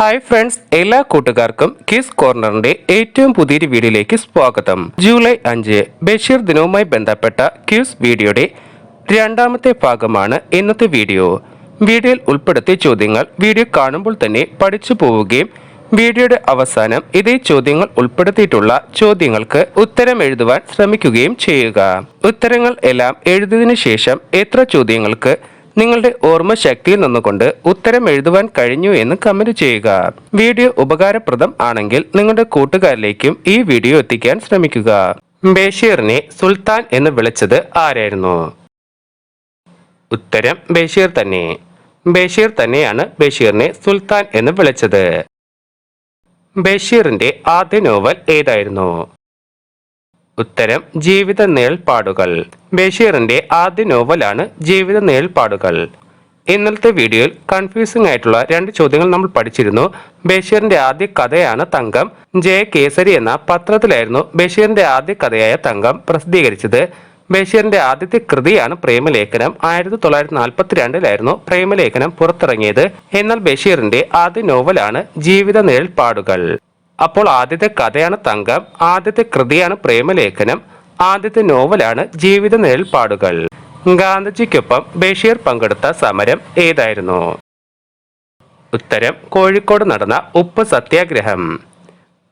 Hi friends, എല്ലാ കൂട്ടുകാർക്കും kiss കോർണറിന്റെ ഏറ്റവും പുതിയൊരു വീഡിയോയിലേക്ക് സ്വാഗതം. ജൂലൈ 5 ബഷീർ ദിനവുമായി ബന്ധപ്പെട്ട ക്യൂസ് വീഡിയോയുടെ രണ്ടാമത്തെ ഭാഗമാണ് ഇന്നത്തെ വീഡിയോ. വീഡിയോയിൽ ഉൾപ്പെടുത്തിയ ചോദ്യങ്ങൾ വീഡിയോ കാണുമ്പോൾ തന്നെ പഠിച്ചു പോവുകയും വീഡിയോയുടെ അവസാനം ഇതേ ചോദ്യങ്ങൾ ഉൾപ്പെടുത്തിയിട്ടുള്ള ചോദ്യങ്ങൾക്ക് ഉത്തരം എഴുതുവാൻ ശ്രമിക്കുകയും ചെയ്യുക. ഉത്തരങ്ങൾ എല്ലാം എഴുതിയതിനു ശേഷം എത്ര ചോദ്യങ്ങൾക്ക് നിങ്ങളുടെ ഓർമ്മശക്തിയിൽ നിന്നുകൊണ്ട് ഉത്തരം എഴുതുവാൻ കഴിഞ്ഞു എന്ന് കമന്റ് ചെയ്യുക. വീഡിയോ ഉപകാരപ്രദം ആണെങ്കിൽ നിങ്ങളുടെ കൂട്ടുകാരിലേക്കും ഈ വീഡിയോ എത്തിക്കാൻ ശ്രമിക്കുക. ബഷീറിനെ സുൽത്താൻ എന്ന് വിളിച്ചത് ആരായിരുന്നു? ഉത്തരം ബഷീർ തന്നെ. ബഷീർ തന്നെയാണ് ബഷീറിനെ സുൽത്താൻ എന്ന് വിളിച്ചത്. ബഷീറിന്റെ ആദ്യ നോവൽ ഏതായിരുന്നു? ഉത്തരം ജീവിത നിഴൽപ്പാടുകൾ. ബഷീറിന്റെ ആദ്യ നോവലാണ് ജീവിത നിഴൽപ്പാടുകൾ. ഇന്നലത്തെ വീഡിയോയിൽ കൺഫ്യൂസിംഗ് ആയിട്ടുള്ള രണ്ട് ചോദ്യങ്ങൾ നമ്മൾ പഠിച്ചിരുന്നു. ബഷീറിന്റെ ആദ്യ കഥയാണ് തങ്കം. ജയകേസരി എന്ന പത്രത്തിലായിരുന്നു ബഷീറിന്റെ ആദ്യ കഥയായ തങ്കം പ്രസിദ്ധീകരിച്ചത്. ബഷീറിന്റെ ആദ്യത്തെ കൃതിയാണ് പ്രേമലേഖനം. 1942 പ്രേമലേഖനം പുറത്തിറങ്ങിയത്. എന്നാൽ ബഷീറിന്റെ ആദ്യ നോവലാണ് ജീവിത നിഴൽപ്പാടുകൾ. അപ്പോൾ ആദ്യത്തെ കഥയാണ് തങ്കം, ആദ്യത്തെ കൃതിയാണ് പ്രേമലേഖനം, ആദ്യത്തെ നോവലാണ് ജീവിത നിഴൽപ്പാടുകൾ. ഗാന്ധിജിക്കൊപ്പം ബഷീർ പങ്കെടുത്ത സമരം ഏതായിരുന്നു? ഉത്തരം കോഴിക്കോട് നടന്ന ഉപ്പ് സത്യാഗ്രഹം.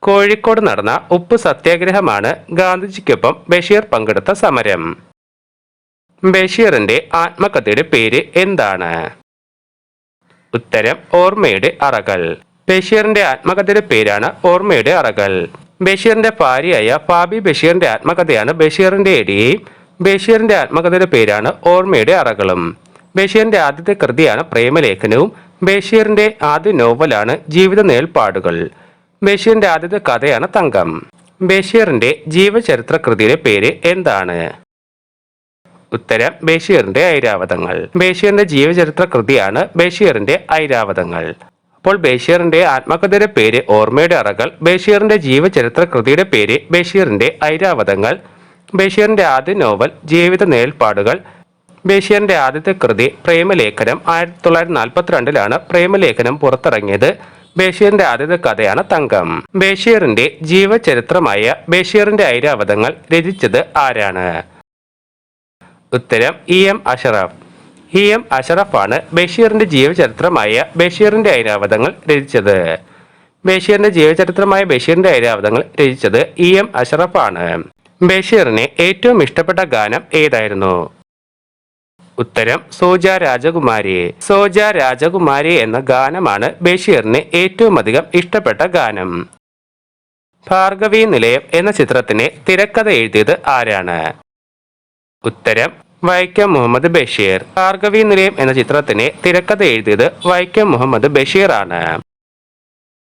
കോഴിക്കോട് നടന്ന ഉപ്പ് സത്യാഗ്രഹമാണ് ഗാന്ധിജിക്കൊപ്പം ബഷീർ പങ്കെടുത്ത സമരം. ബഷീറിന്റെ ആത്മകഥയുടെ പേര് എന്താണ്? ഉത്തരം ഓർമ്മയുടെ അറകൾ. ബഷീറിന്റെ ആത്മകഥയുടെ പേരാണ് ഓർമ്മയുടെ അറകൾ. ബഷീറിന്റെ ഭാര്യയായ ഫാബി ബഷീറിന്റെ ആത്മകഥയാണ് ബഷീറിന്റെ എടിയും. ബഷീറിന്റെ ആത്മകഥയുടെ പേരാണ് ഓർമ്മയുടെ അറകളും. ബഷീറിന്റെ ആദ്യത്തെ കൃതിയാണ് പ്രേമലേഖനവും. ബഷീറിന്റെ ആദ്യ നോവലാണ് ജീവിത നിഴൽപ്പാടുകൾ. ബഷീറിന്റെ ആദ്യത്തെ കഥയാണ് തങ്കം. ബഷീറിന്റെ ജീവചരിത്ര കൃതിയുടെ പേര് എന്താണ്? ഉത്തരം ബഷീറിന്റെ ഐരാവതങ്ങൾ. ബഷീറിന്റെ ജീവചരിത്ര കൃതിയാണ് ബഷീറിന്റെ ഐരാവതങ്ങൾ. അപ്പോൾ ബഷീറിന്റെ ആത്മകഥയുടെ പേര് ഓർമ്മയുടെ അറകൾ, ബഷീറിന്റെ ജീവചരിത്ര കൃതിയുടെ പേര് ബഷീറിന്റെ ഐരാവതങ്ങൾ, ബഷീറിന്റെ ആദ്യ നോവൽ ജീവിത നിഴൽപ്പാടുകൾ, ബഷീറിന്റെ ആദ്യത്തെ കൃതി പ്രേമലേഖനം. 1942 പ്രേമലേഖനം പുറത്തിറങ്ങിയത്. ബഷീറിന്റെ ആദ്യത്തെ കഥയാണ് തങ്കം. ബഷീറിന്റെ ജീവചരിത്രമായ ബഷീറിന്റെ ഐരാവതങ്ങൾ രചിച്ചത് ആരാണ്? ഉത്തരം EM അഷറഫ്. EM അഷറഫാണ് ബഷീറിന്റെ ജീവചരിത്രമായ ബഷീറിന്റെ ഐരാവതങ്ങൾ രചിച്ചത്. ബഷീറിന്റെ ജീവചരിത്രമായ ബഷീറിന്റെ ഐരാവതങ്ങൾ രചിച്ചത് EM അഷറഫാണ്. ബഷീറിന് ഏറ്റവും ഇഷ്ടപ്പെട്ട ഗാനം ഏതായിരുന്നു? ഉത്തരം സോജ രാജകുമാരി. സോജ രാജകുമാരി എന്ന ഗാനമാണ് ബഷീറിന് ഏറ്റവും അധികം ഇഷ്ടപ്പെട്ട ഗാനം. ഭാർഗവി നിലയം എന്ന ചിത്രത്തിന് തിരക്കഥ എഴുതിയത് ആരാണ്? ഉത്തരം വൈക്കം മുഹമ്മദ് ബഷീർ. ഭാർഗവി നിലയം എന്ന ചിത്രത്തിന് തിരക്കഥ എഴുതിയത് വൈക്കം മുഹമ്മദ് ബഷീർ ആണ്.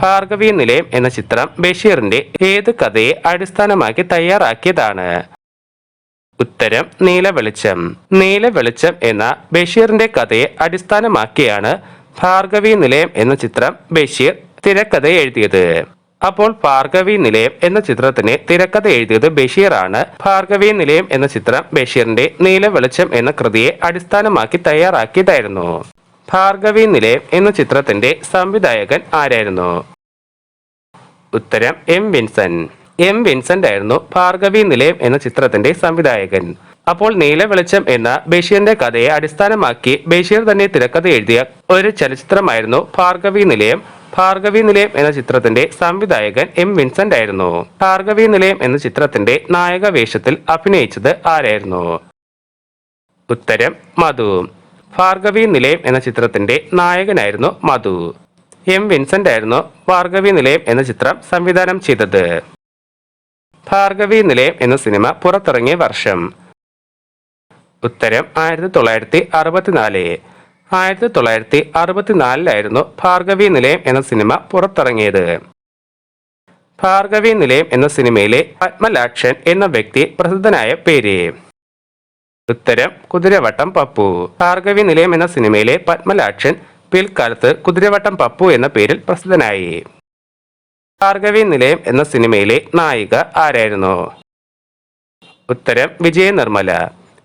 ഭാർഗവി നിലയം എന്ന ചിത്രം ബഷീറിന്റെ ഏത് കഥയെ അടിസ്ഥാനമാക്കി തയ്യാറാക്കിയതാണ്? ഉത്തരം നീല വെളിച്ചം. നീല വെളിച്ചം എന്ന ബഷീറിന്റെ കഥയെ അടിസ്ഥാനമാക്കിയാണ് ഭാർഗവി നിലയം എന്ന ചിത്രം ബഷീർ തിരക്കഥ എഴുതിയത്. അപ്പോൾ ഭാർഗവി നിലയം എന്ന ചിത്രത്തിന് തിരക്കഥ എഴുതിയത് ബഷീർ ആണ്. ഭാർഗവി നിലയം എന്ന ചിത്രം ബഷീറിന്റെ നീല വെളിച്ചം എന്ന കൃതിയെ അടിസ്ഥാനമാക്കി തയ്യാറാക്കിയതായിരുന്നു. ഭാർഗവി നിലയം എന്ന ചിത്രത്തിന്റെ സംവിധായകൻ ആരായിരുന്നു? ഉത്തരം M വിൻസെന്റ്. M വിൻസെന്റ് ആയിരുന്നു ഭാർഗവി നിലയം എന്ന ചിത്രത്തിന്റെ സംവിധായകൻ. അപ്പോൾ നീല വെളിച്ചം എന്ന ബഷീറിന്റെ കഥയെ അടിസ്ഥാനമാക്കി ബഷീർ തന്നെ തിരക്കഥ എഴുതിയ ഒരു ചലച്ചിത്രമായിരുന്നു ഭാർഗവി നിലയം. ഭാർഗവി നിലയം എന്ന ചിത്രത്തിന്റെ സംവിധായകൻ M വിൻസെന്റ് ആയിരുന്നു. ഭാർഗവി നിലയം എന്ന ചിത്രത്തിന്റെ നായക വേഷത്തിൽ അഭിനയിച്ചത് ആരായിരുന്നു? ഉത്തരം മധു. ഭാർഗവി നിലയം എന്ന ചിത്രത്തിന്റെ നായകനായിരുന്നു മധു. M വിൻസെന്റ് ആയിരുന്നു ഭാർഗവി നിലയം എന്ന ചിത്രം സംവിധാനം ചെയ്തത്. ഭാർഗവി നിലയം എന്ന സിനിമ പുറത്തിറങ്ങിയ വർഷം? ഉത്തരം 1964. 1964 ഭാർഗവി നിലയം എന്ന സിനിമ പുറത്തിറങ്ങിയത്. ഭാർഗവി നിലയം എന്ന സിനിമയിലെ പത്മലാക്ഷൻ എന്ന വ്യക്തി പ്രസിദ്ധനായ പേര്? ഉത്തരം കുതിരവട്ടം പപ്പു. ഭാർഗവി നിലയം എന്ന സിനിമയിലെ പത്മലാക്ഷൻ പിൽക്കാലത്ത് കുതിരവട്ടം പപ്പു എന്ന പേരിൽ പ്രസിദ്ധനായി. ഭാർഗവി നിലയം എന്ന സിനിമയിലെ നായിക ആരായിരുന്നു? ഉത്തരം വിജയ നിർമ്മല.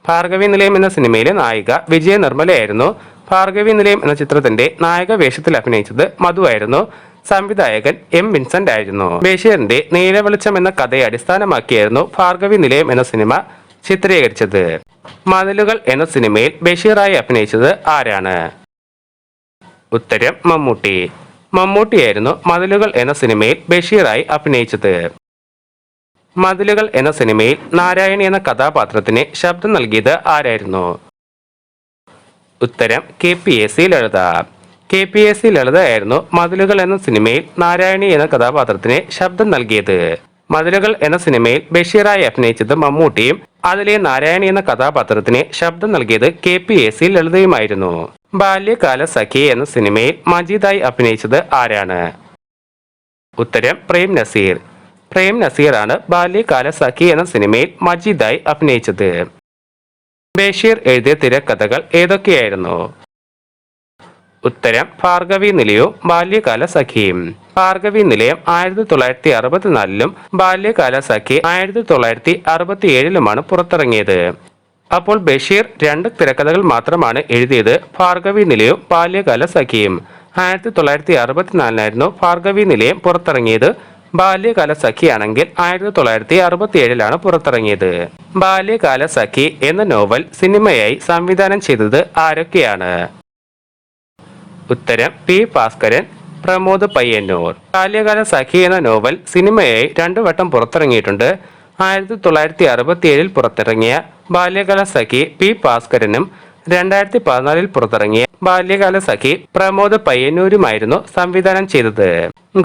ഭാർഗവി നിലയം എന്ന സിനിമയിലെ നായിക വിജയ നിർമ്മലയായിരുന്നു. ഭാർഗവി നിലയം എന്ന ചിത്രത്തിന്റെ നായക വേഷത്തിൽ അഭിനയിച്ചത് മധു ആയിരുന്നു. സംവിധായകൻ എം വിൻസെന്റ് ആയിരുന്നു. ബഷീറിന്റെ നീലവെളിച്ചം എന്ന കഥയെ അടിസ്ഥാനമാക്കിയായിരുന്നു ഭാർഗവി നിലയം എന്ന സിനിമ ചിത്രീകരിച്ചത്. മതിലുകൾ എന്ന സിനിമയിൽ ബഷീറായി അഭിനയിച്ചത് ആരാണ്? ഉത്തരം മമ്മൂട്ടി. മമ്മൂട്ടിയായിരുന്നു മതിലുകൾ എന്ന സിനിമയിൽ ബഷീറായി അഭിനയിച്ചത്. മതിലുകൾ എന്ന സിനിമയിൽ നാരായണി എന്ന കഥാപാത്രത്തിന് ശബ്ദം നൽകിയത് ആരായിരുന്നു? ഉത്തരം KPAC ലളിത. KPAC ലളിതയായിരുന്നു മതിലുകൾ എന്ന സിനിമയിൽ നാരായണി എന്ന കഥാപാത്രത്തിന് ശബ്ദം നൽകിയത്. മതിലുകൾ എന്ന സിനിമയിൽ ബഷീറായി അഭിനയിച്ചത് മമ്മൂട്ടിയും അതിലെ നാരായണി എന്ന കഥാപാത്രത്തിന് ശബ്ദം നൽകിയത് KPAC ലളിതയുമായിരുന്നു. ബാല്യകാല സഖി എന്ന സിനിമയിൽ മജീദായി അഭിനയിച്ചത് ആരാണ്? ഉത്തരം പ്രേം നസീർ. പ്രേം നസീറാണ് ബാല്യകാല സഖി എന്ന സിനിമയിൽ മജീദായി അഭിനയിച്ചത്. ബഷീർ എഴുതിയ തിരക്കഥകൾ ഏതൊക്കെയായിരുന്നു? ഉത്തരം ഭാർഗവി നിലയവും ബാല്യകാല സഖിയും. ഭാർഗവി നിലയം 1964-ലും ബാല്യകാല സഖി 1967-ലുമാണ് പുറത്തിറങ്ങിയത്. അപ്പോൾ ബഷീർ 2 തിരക്കഥകൾ മാത്രമാണ് എഴുതിയത്. ഭാർഗവി നിലയവും ബാല്യകാല സഖിയും. 1964-ലായിരുന്നു ഭാർഗവി നിലയം പുറത്തിറങ്ങിയത്. ബാല്യകാല സഖിയാണെങ്കിൽ 1967-ലാണ് പുറത്തിറങ്ങിയത്. ബാല്യകാല സഖി എന്ന നോവൽ സിനിമയായി സംവിധാനം ചെയ്തത് ആരൊക്കെയാണ്? ഉത്തരം P. ഭാസ്കരൻ, പ്രമോദ് പയ്യന്നൂർ. ബാല്യകാല സഖി എന്ന നോവൽ സിനിമയായി 2 വട്ടം പുറത്തിറങ്ങിയിട്ടുണ്ട്. 1967-ൽ പുറത്തിറങ്ങിയ ബാല്യകാല സഖി P. ഭാസ്കരനും 2014-ൽ പുറത്തിറങ്ങിയ ബാല്യകാല സഖി പ്രമോദ് പയ്യന്നൂരുമായിരുന്നു സംവിധാനം ചെയ്തത്.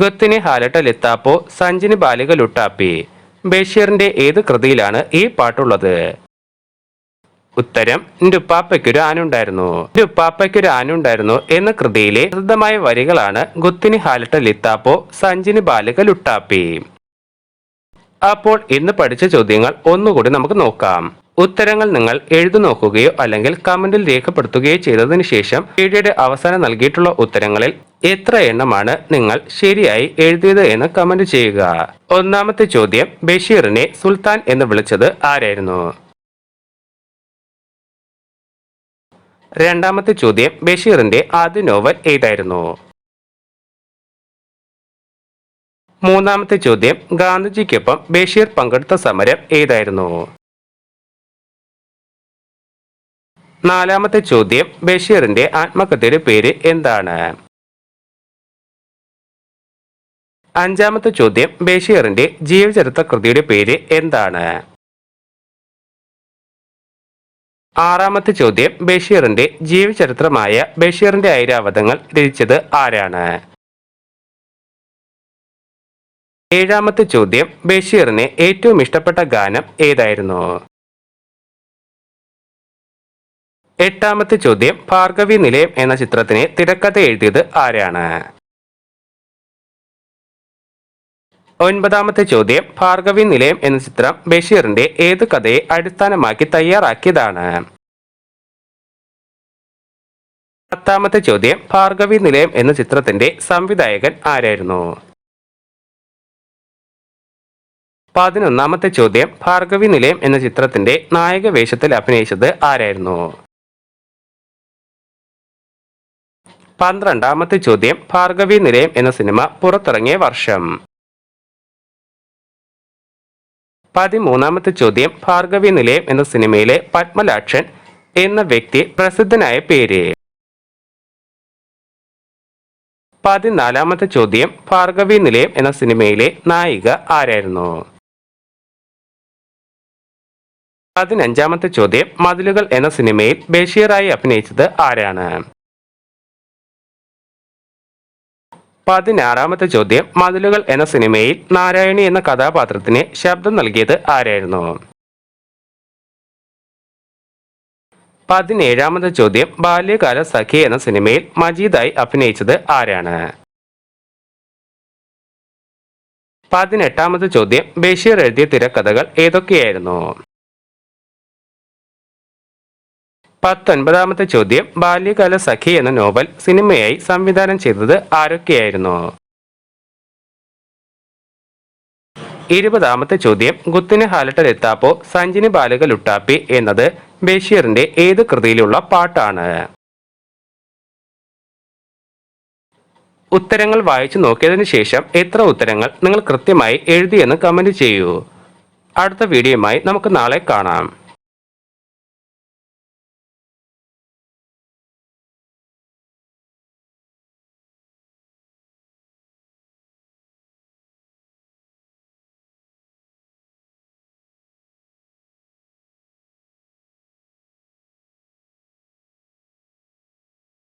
ഗുത്തിനി ഹാലട്ട ലിത്താപ്പോ സഞ്ചിനി ബാലിക ലുട്ടാപ്പി. ബഷീറിന്റെ ഏത് കൃതിയിലാണ് ഈ പാട്ടുള്ളത്? ഉത്തരം ന്റുപ്പാപ്പയ്ക്കൊരു ആനുണ്ടായിരുന്നു. ന്റുപ്പാപ്പയ്ക്കൊരു ആനുണ്ടായിരുന്നു എന്ന കൃതിയിലെ പ്രസിദ്ധമായ വരികളാണ് ഗുത്തിനി ഹാലട്ട ലിത്താപ്പോ സഞ്ചിനി ബാലിക ലുട്ടാപ്പി. അപ്പോൾ ഇന്ന് പഠിച്ച ചോദ്യങ്ങൾ ഒന്നുകൂടി നമുക്ക് നോക്കാം. ഉത്തരങ്ങൾ നിങ്ങൾ എഴുതി നോക്കുകയോ അല്ലെങ്കിൽ കമന്റിൽ രേഖപ്പെടുത്തുകയോ ചെയ്തതിനു ശേഷം വീഡിയോയുടെ അവസാനം നൽകിയിട്ടുള്ള ഉത്തരങ്ങളിൽ എത്ര എണ്ണമാണ് നിങ്ങൾ ശരിയായി എഴുതിയത് എന്ന് കമന്റ് ചെയ്യുക. ഒന്നാമത്തെ ചോദ്യം, ബഷീറിനെ സുൽത്താൻ എന്ന് വിളിച്ചത് ആരായിരുന്നു? രണ്ടാമത്തെ ചോദ്യം, ബഷീറിന്റെ ആദ്യ നോവൽ ഏതായിരുന്നു? മൂന്നാമത്തെ ചോദ്യം, ഗാന്ധിജിക്കൊപ്പം ബഷീർ പങ്കെടുത്ത സമരം ഏതായിരുന്നു? നാലാമത്തെ ചോദ്യം, ബഷീറിന്റെ ആത്മകഥയുടെ പേര് എന്താണ്? അഞ്ചാമത്തെ ചോദ്യം, ബഷീറിന്റെ ജീവചരിത്ര കൃതിയുടെ പേര് എന്താണ്? ആറാമത്തെ ചോദ്യം, ബഷീറിന്റെ ജീവചരിത്രമായ ബഷീറിന്റെ ഐരാവതങ്ങൾ രചിച്ചത് ആരാണ്? ഏഴാമത്തെ ചോദ്യം, ബഷീറിന് ഏറ്റവും ഇഷ്ടപ്പെട്ട ഗാനം ഏതായിരുന്നു? എട്ടാമത്തെ ചോദ്യം, ഭാർഗവി നിലയം എന്ന ചിത്രത്തിന് തിരക്കഥ എഴുതിയത് ആരാണ്? ഒൻപതാമത്തെ ചോദ്യം, ഭാർഗവി നിലയം എന്ന ചിത്രം ബഷീറിന്റെ ഏത് കഥയെ അടിസ്ഥാനമാക്കി തയ്യാറാക്കിയതാണ്? പത്താമത്തെ ചോദ്യം, ഭാർഗവി നിലയം എന്ന ചിത്രത്തിന്റെ സംവിധായകൻ ആരായിരുന്നു? 11ാമത്തെ ചോദ്യം, ഭാർഗവി നിലയം എന്ന ചിത്രത്തിന്റെ നായക വേഷത്തിൽ അഭിനയിച്ചത് ആരായിരുന്നു? 12ാമത്തെ ചോദ്യം, ഭാർഗവി നിലയം എന്ന സിനിമ പുറത്തിറങ്ങിയ വർഷം? 13ാമത്തെ ചോദ്യം, ഭാർഗവി നിലയം എന്ന സിനിമയിലെ പത്മലാക്ഷൻ എന്ന വ്യക്തി പ്രസിദ്ധനായ പേര്? 14ാമത്തെ ചോദ്യം, ഭാർഗവി നിലയം എന്ന സിനിമയിലെ നായിക ആരായിരുന്നു? 15ാമത്തെ ചോദ്യം, മതിലുകൾ എന്ന സിനിമയിൽ ബഷീറായി അഭിനയിച്ചത് ആരാണ്? 16ാമത്തെ ചോദ്യം, മതിലുകൾ എന്ന സിനിമയിൽ നാരായണി എന്ന കഥാപാത്രത്തിന് ശബ്ദം നൽകിയത് ആരായിരുന്നു? 17ാമത്തെ ചോദ്യം, ബാല്യകാല സഖി എന്ന സിനിമയിൽ മജീദായി അഭിനയിച്ചത് ആരാണ്? 18ാമത്തെ ചോദ്യം, ബഷീർ എഴുതിയ തിരക്കഥകൾ ഏതൊക്കെയായിരുന്നു? 19ാമത്തെ ചോദ്യം, ബാല്യകാല സഖി എന്ന നോവൽ സിനിമയായി സംവിധാനം ചെയ്തത് ആരൊക്കെയായിരുന്നു? 20ാമത്തെ ചോദ്യം, ഗുത്തിനി ഹാലട്ട ലിത്താപ്പോ സഞ്ചിനി ബാലിക ലുട്ടാപ്പി എന്നത് ബഷീറിന്റെ ഏത് കൃതിയിലുള്ള പാട്ടാണ്? ഉത്തരങ്ങൾ വായിച്ചു നോക്കിയതിനു ശേഷം എത്ര ഉത്തരങ്ങൾ നിങ്ങൾ കൃത്യമായി എഴുതിയെന്ന് കമന്റ് ചെയ്യൂ. അടുത്ത വീഡിയോയുമായി നമുക്ക് നാളെ കാണാം.